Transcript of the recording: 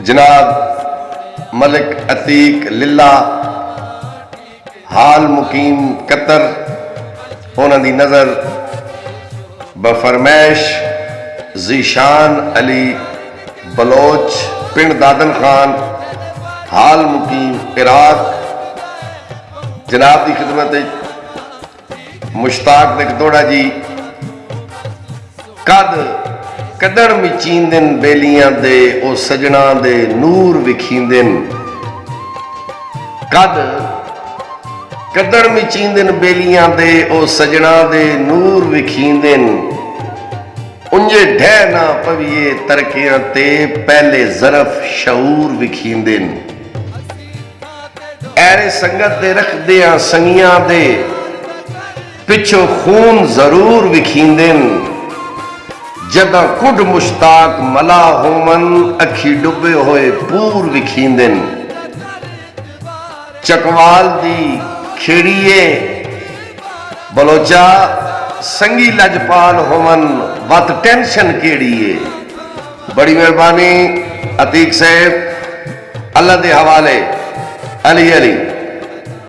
जनाब मलिक अतीक लिल्ला हाल मुकीम कतर उन्हां दी नज़र बफरमैश ज़ीशान अली बलोच पिंड दादन खान हाल मुकीम इराक जनाब की खिदमत मुश्ताक दगदोड़ा जी कद कदर मिचींदन बेलियां दे ओ सजना दे नूर विखींदन कद कदर मिचींदन बेलियां दे ओ सजना दे नूर विखींदन उंजे ढह ना पविए तरकियां ते पहले जरफ शऊर विखींदन ऐरे संगत दे रख दिया संगियां दे पिछो खून जरूर विखींदन जदा कुड मुश्ताक मला होमन अखी डुबे होए पूर विखींदन चकवाल दी खेड़िए बलोचा संगी लजपाल होमन वत टेंशन केड़िए। बड़ी मेहरबानी अतीक साहब अल्लाह दे हवाले अली अली।